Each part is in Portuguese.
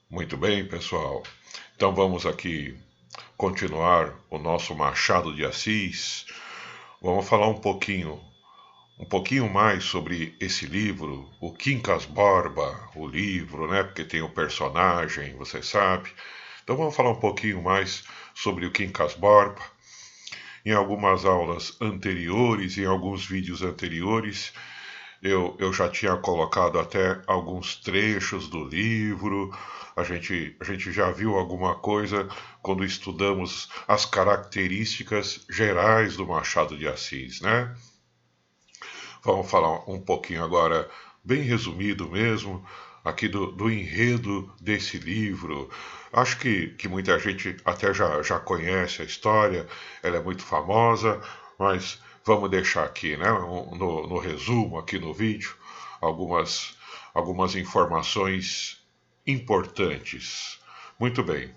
Muito bem, pessoal. Então vamos aqui continuar o nosso Machado de Assis. Vamos falar um pouquinho mais sobre esse livro, o Quincas Borba, o livro, né? Porque tem o personagem, você sabe. Então vamos falar um pouquinho mais sobre o Quincas Borba. Em algumas aulas anteriores, em alguns vídeos anteriores, eu já tinha colocado até alguns trechos do livro, a gente já viu alguma coisa quando estudamos as características gerais do Machado de Assis, né? Vamos falar um pouquinho agora, bem resumido mesmo, aqui do enredo desse livro. Acho que muita gente até já conhece a história, ela é muito famosa, mas vamos deixar aqui, né, no resumo, aqui no vídeo, algumas informações importantes. Muito bem.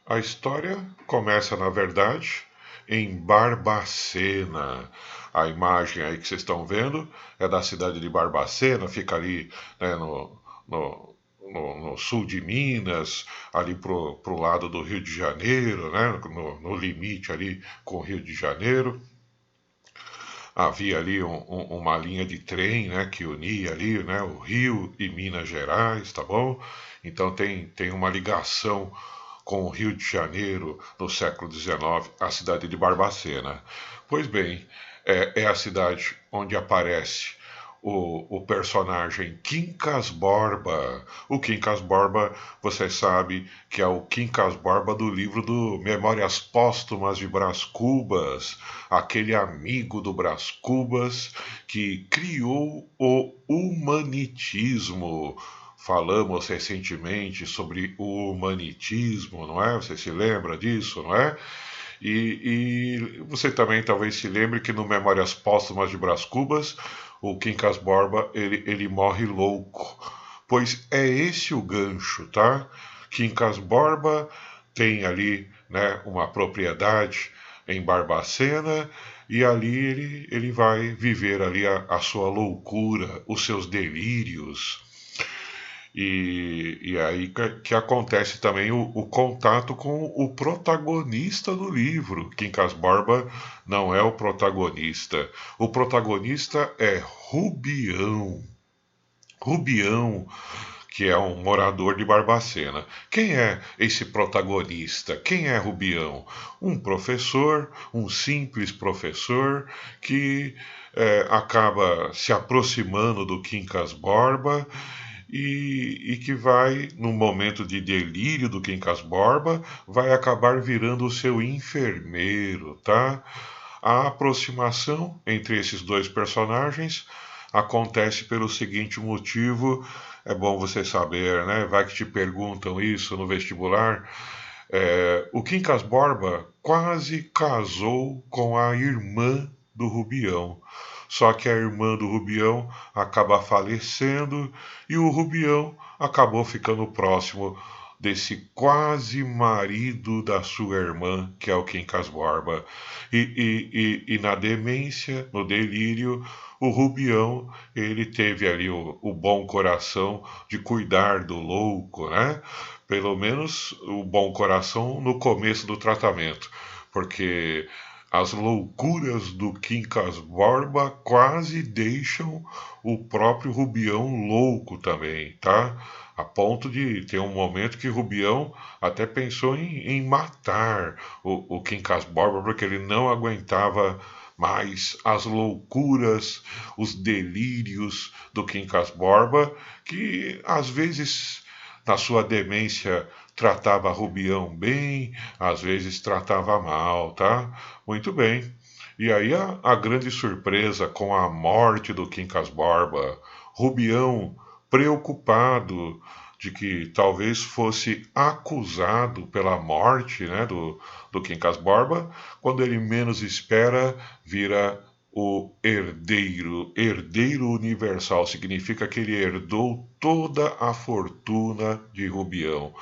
A história começa, na verdade, em Barbacena. A imagem aí que vocês estão vendo é da cidade de Barbacena, fica ali, né, no, no sul de Minas, ali pro lado do Rio de Janeiro, né, no limite ali com o Rio de Janeiro. Havia ali uma linha de trem, né, que unia ali, né, o Rio e Minas Gerais, tá bom? Então tem uma ligação com o Rio de Janeiro no século XIX, a cidade de Barbacena. Pois bem, é a cidade onde aparece o personagem Quincas Borba. O Quincas Borba, você sabe que é o Quincas Borba do livro do Memórias Póstumas de Brás Cubas, aquele amigo do Brás Cubas que criou o humanitismo. Falamos recentemente sobre o humanitismo, não é? Você se lembra disso, não é? E você também talvez se lembre que no Memórias Póstumas de Brás Cubas, o Quincas Borba ele morre louco. Pois é esse o gancho, tá? Quincas Borba tem ali, né, uma propriedade em Barbacena e ali ele vai viver ali a sua loucura, os seus delírios. E aí que acontece também o contato com o protagonista do livro. Quincas Borba não é o protagonista. O protagonista é Rubião. Rubião, que é um morador de Barbacena. Quem é esse protagonista? Quem é Rubião? Um professor, um simples professor que acaba se aproximando do Quincas Borba e que vai, num momento de delírio do Quincas Borba, vai acabar virando o seu enfermeiro, tá? A aproximação entre esses dois personagens acontece pelo seguinte motivo, é bom você saber, né? Vai que te perguntam isso no vestibular. O Quincas Borba quase casou com a irmã do Rubião. Só que a irmã do Rubião acaba falecendo e o Rubião acabou ficando próximo desse quase marido da sua irmã, que é o Quincas Borba. E na demência, no delírio, o Rubião, ele teve ali o bom coração de cuidar do louco, né? Pelo menos o bom coração no começo do tratamento, porque as loucuras do Quincas Borba quase deixam o próprio Rubião louco também, tá? A ponto de ter um momento que Rubião até pensou em matar o Quincas Borba porque ele não aguentava mais as loucuras, os delírios do Quincas Borba, que às vezes na sua demência tratava Rubião bem, às vezes tratava mal, tá? Muito bem. E aí a grande surpresa com a morte do Quincas Borba, Rubião preocupado de que talvez fosse acusado pela morte, né, do Quincas Borba, quando ele menos espera, vira o herdeiro. Herdeiro universal significa que ele herdou toda a fortuna de Rubião.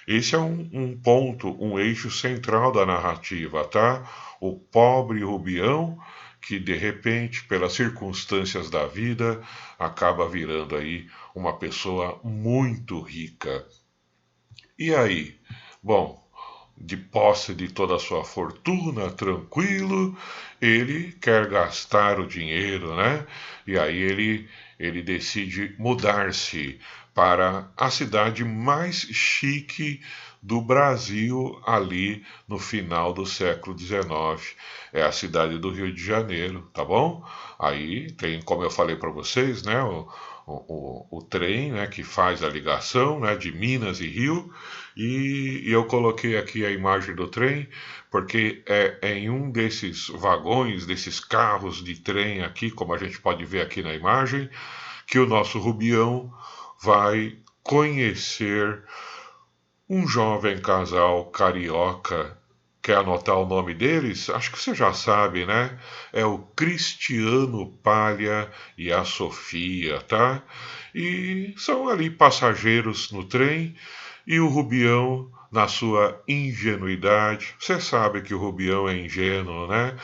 Esse é um ponto, um eixo central da narrativa, tá? O pobre Rubião, que de repente, pelas circunstâncias da vida, acaba virando aí uma pessoa muito rica. E aí? Bom, de posse de toda a sua fortuna, tranquilo, ele quer gastar o dinheiro, né? E aí ele decide mudar-se para a cidade mais chique do Brasil ali no final do século XIX. É a cidade do Rio de Janeiro, tá bom? Aí tem, como eu falei para vocês, né? O trem, né, que faz a ligação, né, de Minas e Rio, e eu coloquei aqui a imagem do trem, porque é em um desses vagões, desses carros de trem aqui, como a gente pode ver aqui na imagem, que o nosso Rubião vai conhecer um jovem casal carioca. Quer anotar o nome deles? Acho que você já sabe, né? É o Cristiano Palha e a Sofia, tá? E são ali passageiros no trem e o Rubião, na sua ingenuidade, você sabe que o Rubião é ingênuo, né?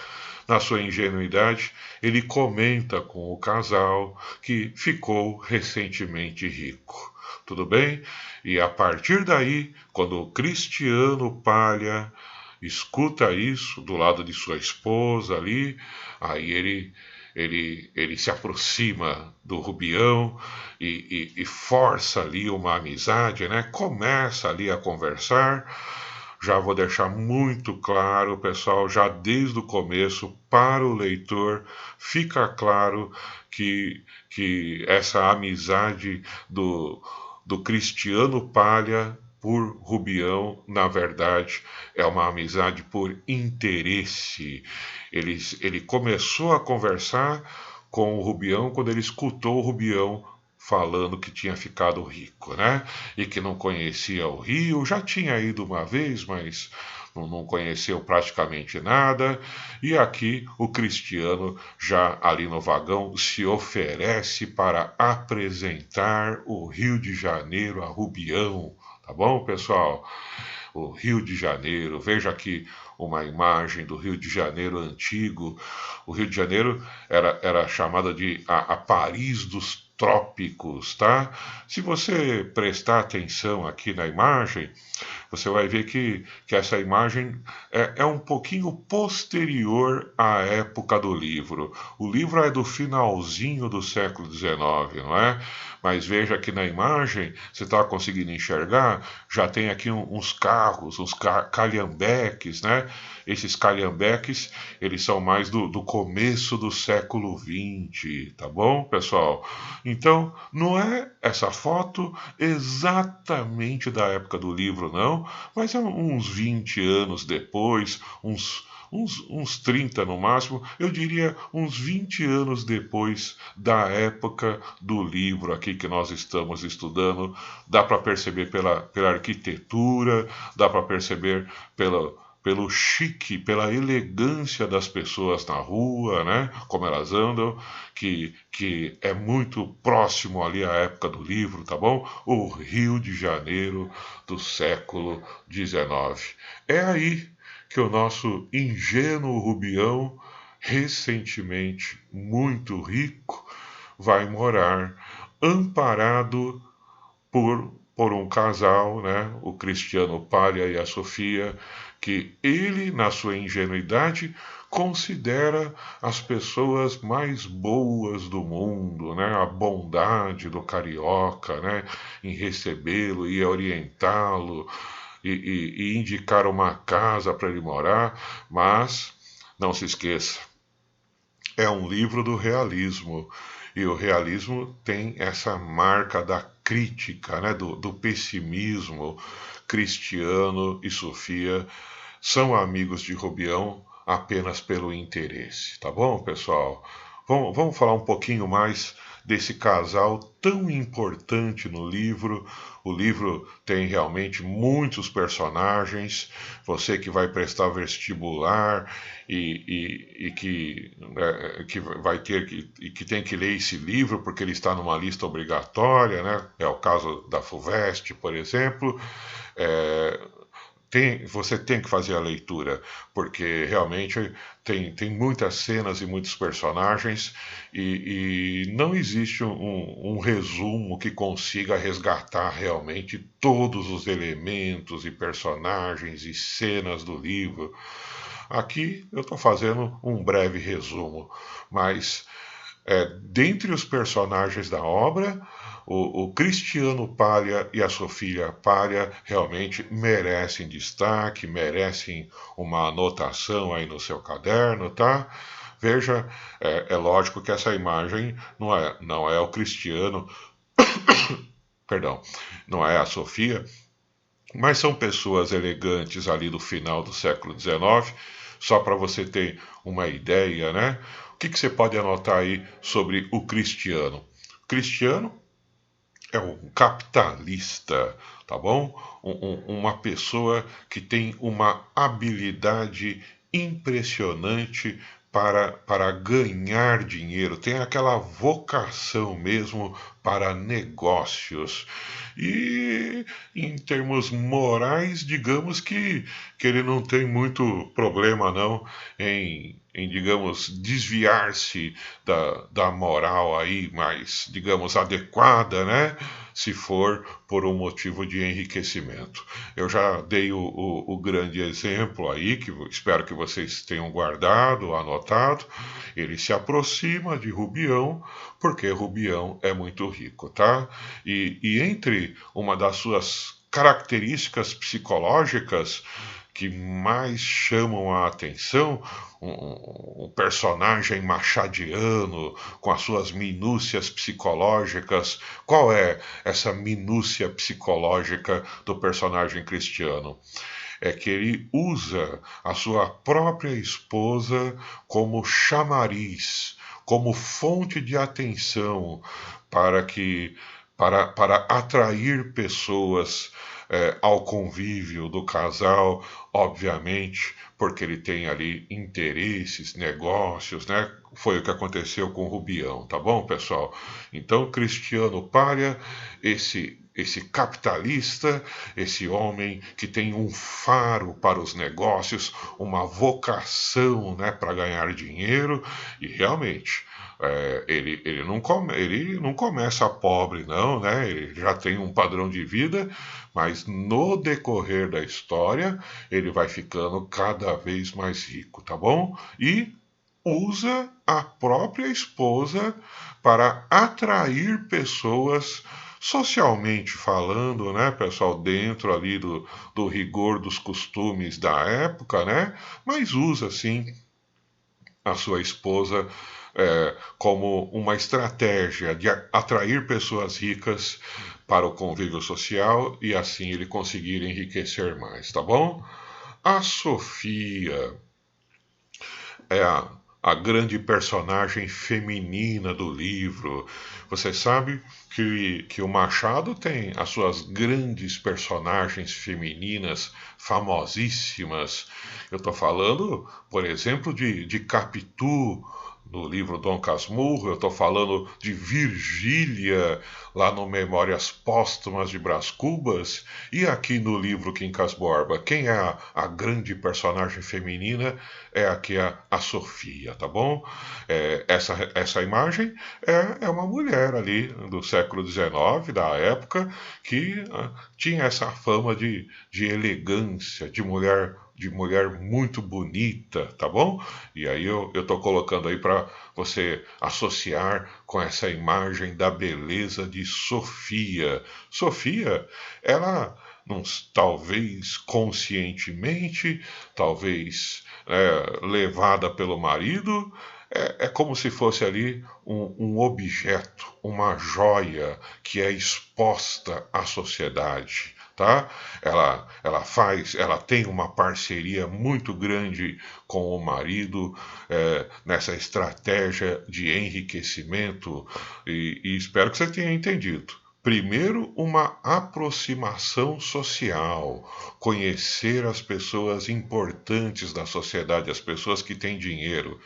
Na sua ingenuidade, ele comenta com o casal que ficou recentemente rico. Tudo bem? E a partir daí, quando o Cristiano Palha escuta isso do lado de sua esposa ali, aí ele se aproxima do Rubião e força ali uma amizade, né? Começa ali a conversar. Já vou deixar muito claro, pessoal, já desde o começo, para o leitor, fica claro que essa amizade do Cristiano Palha por Rubião, na verdade, é uma amizade por interesse. Ele começou a conversar com o Rubião quando ele escutou o Rubião falando que tinha ficado rico, né? E que não conhecia o Rio, já tinha ido uma vez, mas não conheceu praticamente nada. E aqui o Cristiano, já ali no vagão, se oferece para apresentar o Rio de Janeiro a Rubião. Tá bom, pessoal? O Rio de Janeiro, veja aqui uma imagem do Rio de Janeiro antigo. O Rio de Janeiro era chamada de a Paris dos trópicos, tá? Se você prestar atenção aqui na imagem, você vai ver que essa imagem é um pouquinho posterior à época do livro. O livro é do finalzinho do século XIX, não é? Mas veja que na imagem, você está conseguindo enxergar, já tem aqui uns carros, uns calhambeques, né? Esses calhambeques, eles são mais do começo do século XX, tá bom, pessoal? Então, não é essa foto exatamente da época do livro, não, mas é uns 20 anos depois, uns 30 no máximo, eu diria uns 20 anos depois da época do livro aqui que nós estamos estudando. Dá para perceber pela arquitetura, dá para perceber pelo chique, pela elegância das pessoas na rua, né? Como elas andam, que é muito próximo ali à época do livro, tá bom? O Rio de Janeiro do século XIX. É aí que o nosso ingênuo Rubião, recentemente muito rico, vai morar amparado por um casal, né, o Cristiano Palha e a Sofia, que ele, na sua ingenuidade, considera as pessoas mais boas do mundo, né, a bondade do carioca, né, em recebê-lo e orientá-lo e indicar uma casa para ele morar, mas não se esqueça, é um livro do realismo. E o realismo tem essa marca da crítica, né, do pessimismo. Cristiano e Sofia são amigos de Rubião apenas pelo interesse, tá bom, pessoal? Vamos falar um pouquinho mais desse casal tão importante no livro. O livro tem realmente muitos personagens. Você que vai prestar vestibular que vai ter que tem que ler esse livro porque ele está numa lista obrigatória, né? É o caso da FUVEST, por exemplo. É, você tem que fazer a leitura, porque realmente tem muitas cenas e muitos personagens, e não existe um resumo que consiga resgatar realmente todos os elementos e personagens e cenas do livro. Aqui eu estou fazendo um breve resumo, mas dentre os personagens da obra, o Cristiano Palha e a Sofia Palha realmente merecem destaque, merecem uma anotação aí no seu caderno, tá? Veja, é lógico que essa imagem não é o Cristiano, perdão, não é a Sofia, mas são pessoas elegantes ali do final do século XIX, só para você ter uma ideia, né? O que você pode anotar aí sobre o Cristiano? O Cristiano é um capitalista, tá bom? Uma pessoa que tem uma habilidade impressionante para ganhar dinheiro, tem aquela vocação mesmo para negócios. E em termos morais, digamos que ele não tem muito problema não digamos, desviar-se da moral aí mais, digamos, adequada, né? Se for por um motivo de enriquecimento. Eu já dei o grande exemplo aí, que espero que vocês tenham guardado, anotado. Ele se aproxima de Rubião, porque Rubião é muito rico, tá? E entre uma das suas características psicológicas que mais chamam a atenção, um personagem machadiano com as suas minúcias psicológicas. Qual é essa minúcia psicológica do personagem Cristiano? É que ele usa a sua própria esposa como chamariz, como fonte de atenção para que para atrair pessoas ao convívio do casal, obviamente, porque ele tem ali interesses, negócios, né? Foi o que aconteceu com o Rubião, tá bom, pessoal? Então, Cristiano Palha, esse capitalista, esse homem que tem um faro para os negócios, uma vocação, né, para ganhar dinheiro, e realmente ele não começa pobre, não, né? Ele já tem um padrão de vida, mas no decorrer da história ele vai ficando cada vez mais rico, tá bom? E usa a própria esposa para atrair pessoas socialmente falando, né, pessoal, dentro ali do rigor dos costumes da época, né? Mas usa sim a sua esposa como uma estratégia de atrair pessoas ricas para o convívio social e assim ele conseguir enriquecer mais, tá bom? A Sofia é a grande personagem feminina do livro. Você sabe que o Machado tem as suas grandes personagens femininas famosíssimas. Eu estou falando, por exemplo, de Capitu, no livro Dom Casmurro, eu estou falando de Virgília, lá no Memórias Póstumas de Brás Cubas, e aqui no livro Quincas Borba, quem é a grande personagem feminina é aqui a Sofia, tá bom? Essa imagem é uma mulher ali do século XIX, da época, que tinha essa fama de elegância, de mulher muito bonita, tá bom? E aí eu estou colocando aí para você associar com essa imagem da beleza de Sofia. Sofia, ela não, talvez conscientemente, talvez levada pelo marido, é como se fosse ali um objeto, uma joia que é exposta à sociedade. Tá? Ela tem uma parceria muito grande com o marido nessa estratégia de enriquecimento e espero que você tenha entendido. Primeiro, uma aproximação social, conhecer as pessoas importantes da sociedade, as pessoas que têm dinheiro.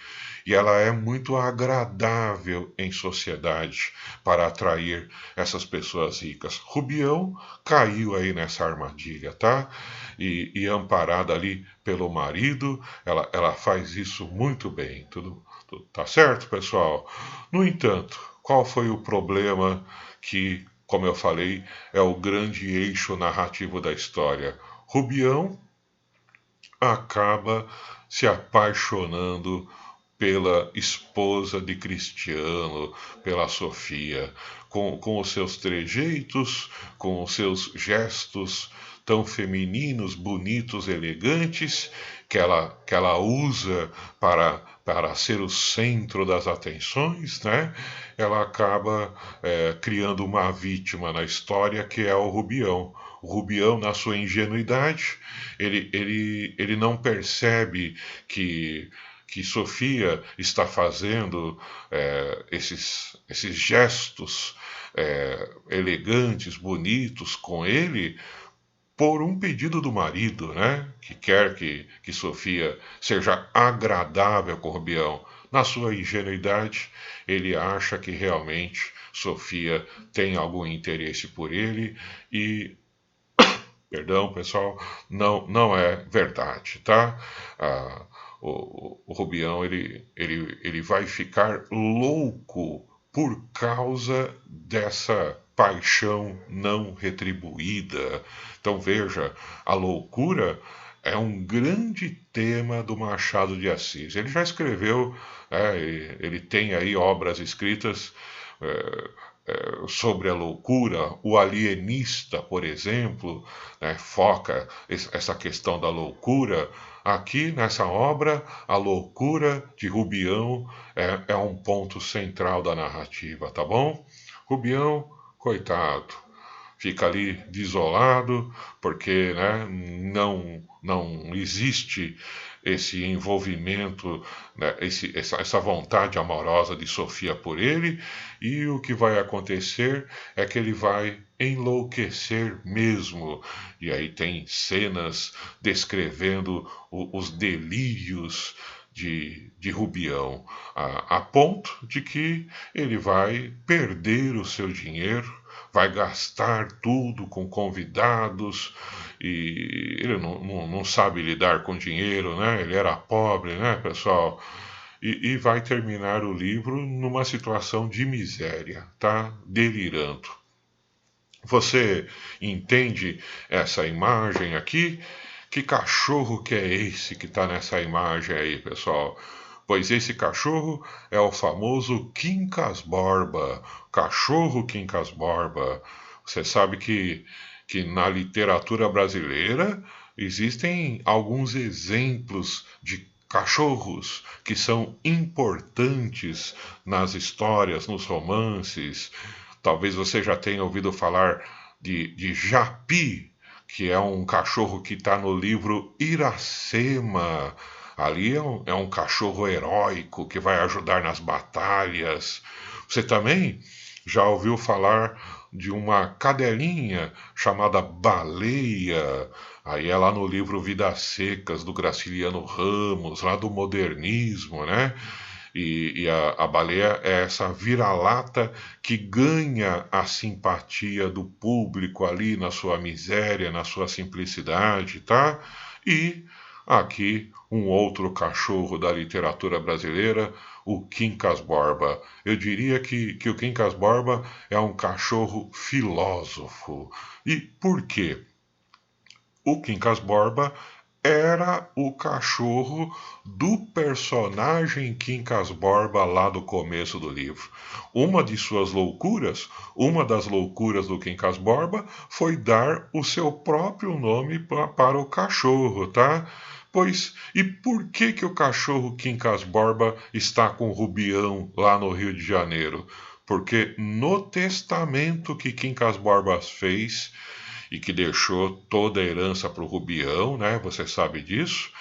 e ela é muito agradável em sociedade para atrair essas pessoas ricas. Rubião caiu aí nessa armadilha, tá? E amparada ali pelo marido, ela faz isso muito bem. Tudo tá certo, pessoal? No entanto, qual foi o problema que, como eu falei, é o grande eixo narrativo da história? Rubião acaba se apaixonando pela esposa de Cristiano, pela Sofia, com os seus trejeitos, com os seus gestos tão femininos, bonitos, elegantes, que ela usa para ser o centro das atenções, né? Ela acaba criando uma vítima na história que é o Rubião. O Rubião, na sua ingenuidade, ele não percebe que Sofia está fazendo esses gestos elegantes, bonitos com ele, por um pedido do marido, né? Que quer que Sofia seja agradável com Rubião. Na sua ingenuidade, ele acha que realmente Sofia tem algum interesse por ele e, perdão, pessoal, não é verdade, tá? Ah, o Rubião ele vai ficar louco por causa dessa paixão não retribuída. Então veja, a loucura é um grande tema do Machado de Assis. Ele já escreveu, ele tem aí obras escritas sobre a loucura. O Alienista, por exemplo, né, foca essa questão da loucura. Aqui nessa obra, a loucura de Rubião é um ponto central da narrativa, tá bom? Rubião, coitado, fica ali desolado, porque, né, não existe esse envolvimento, né, essa vontade amorosa de Sofia por ele, e o que vai acontecer é que ele vai enlouquecer mesmo. E aí tem cenas descrevendo os delírios de Rubião, a ponto de que ele vai perder o seu dinheiro, vai gastar tudo com convidados, e ele não sabe lidar com dinheiro, né? Ele era pobre, né, pessoal? E vai terminar o livro numa situação de miséria, tá? Delirando. Você entende essa imagem aqui? Que cachorro que é esse que está nessa imagem aí, pessoal? Pois esse cachorro é o famoso Quincas Borba, cachorro Quincas Borba. Você sabe que na literatura brasileira existem alguns exemplos de cachorros que são importantes nas histórias, nos romances. Talvez você já tenha ouvido falar de Japi, que é um cachorro que está no livro Iracema. Ali é um cachorro heróico que vai ajudar nas batalhas. Você também já ouviu falar de uma cadelinha chamada Baleia? Aí é lá no livro Vidas Secas, do Graciliano Ramos, lá do modernismo, né? E a baleia é essa vira-lata que ganha a simpatia do público ali na sua miséria, na sua simplicidade, tá? E aqui um outro cachorro da literatura brasileira, o Quincas Borba. Eu diria que o Quincas Borba é um cachorro filósofo. E por quê? O Quincas Borba era o cachorro do personagem Quincas Borba lá do começo do livro. Uma das loucuras do Quincas Borba foi dar o seu próprio nome para o cachorro, tá? Pois, e por que o cachorro Quincas Borba está com o Rubião lá no Rio de Janeiro? Porque no testamento que Quincas Borba fez, e que deixou toda a herança para o Rubião, né? Você sabe disso.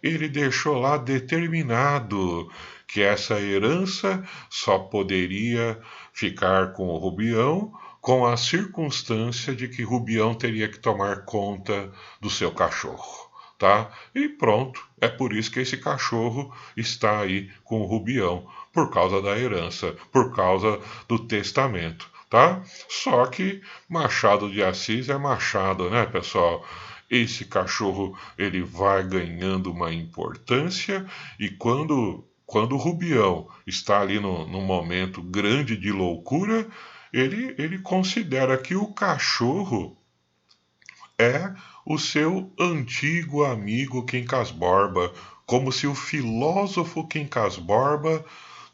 Ele deixou lá determinado que essa herança só poderia ficar com o Rubião com a circunstância de que Rubião teria que tomar conta do seu cachorro. tá? E pronto, é por isso que esse cachorro está aí com o Rubião, por causa da herança, por causa do testamento, tá? Só que Machado de Assis é Machado, né, pessoal? Esse cachorro ele vai ganhando uma importância e quando o Rubião está ali num momento grande de loucura, ele considera que o cachorro é o seu antigo amigo Quincas Borba, como se o filósofo Quincas Borba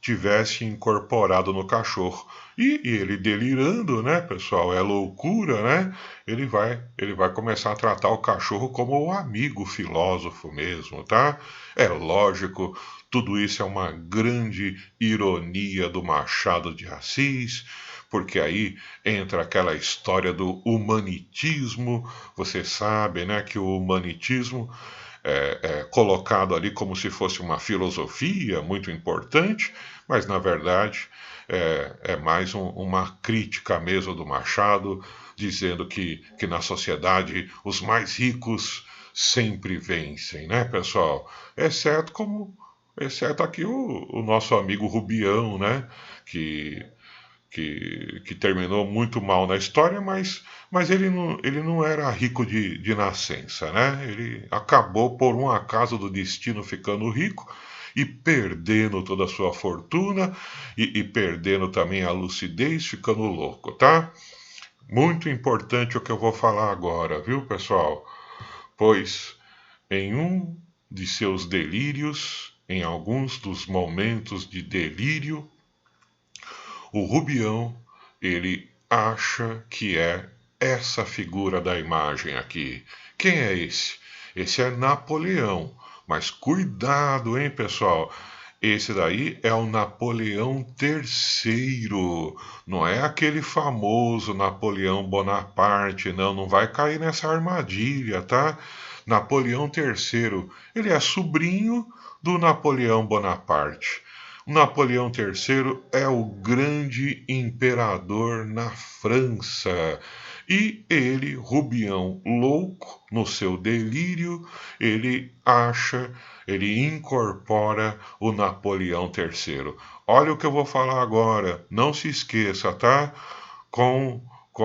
tivesse incorporado no cachorro. E ele delirando, né, pessoal? É loucura, né? Ele vai começar a tratar o cachorro como o amigo filósofo mesmo, tá? É lógico, tudo isso é uma grande ironia do Machado de Assis, porque aí entra aquela história do humanitismo. Você sabe, né, que o humanitismo é colocado ali como se fosse uma filosofia muito importante, mas na verdade é mais uma crítica mesmo do Machado, dizendo que na sociedade os mais ricos sempre vencem, né, pessoal? Exceto aqui o nosso amigo Rubião, né? Que que terminou muito mal na história, mas ele não era rico de nascença, né? Ele acabou, por um acaso do destino, ficando rico e perdendo toda a sua fortuna e perdendo também a lucidez, ficando louco, tá? Muito importante o que eu vou falar agora, viu, pessoal? Pois em um de seus delírios, em alguns dos momentos de delírio, o Rubião, ele acha que é essa figura da imagem aqui. Quem é esse? Esse é Napoleão. Mas cuidado, hein, pessoal? Esse daí é o Napoleão III. Não é aquele famoso Napoleão Bonaparte, não. Não vai cair nessa armadilha, tá? Napoleão III, ele é sobrinho do Napoleão Bonaparte. O Napoleão III é o grande imperador na França. E ele, Rubião louco, no seu delírio, ele incorpora o Napoleão III. Olha o que eu vou falar agora, não se esqueça, tá? Com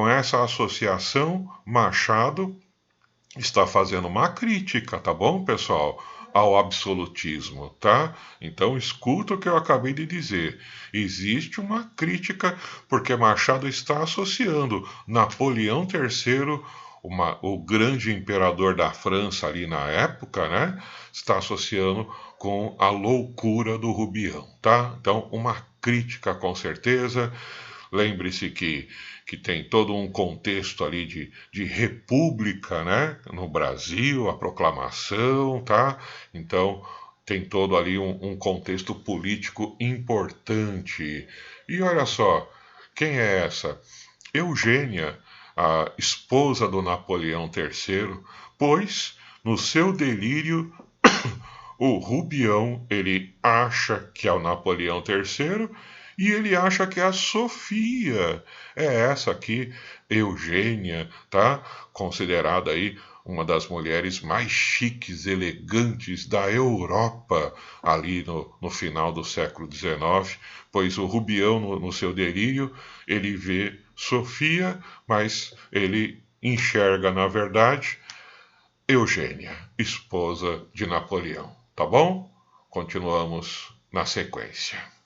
essa associação, Machado está fazendo uma crítica, tá bom, pessoal? Ao absolutismo, tá? Então escuta o que eu acabei de dizer. Existe uma crítica porque Machado está associando Napoleão III, o grande imperador da França ali na época, né? Está associando com a loucura do Rubião, tá? Então uma crítica com certeza. Lembre-se que tem todo um contexto ali de república, né? No Brasil, a proclamação, tá? Então tem todo ali um contexto político importante. E olha só, quem é essa? Eugênia, a esposa do Napoleão III, pois no seu delírio o Rubião, ele acha que é o Napoleão III e ele acha que é a Sofia. É essa aqui, Eugênia, tá? Considerada aí uma das mulheres mais chiques, elegantes da Europa, ali no final do século XIX, pois o Rubião, no seu delírio, ele vê Sofia, mas ele enxerga, na verdade, Eugênia, esposa de Napoleão. Tá bom? Continuamos na sequência.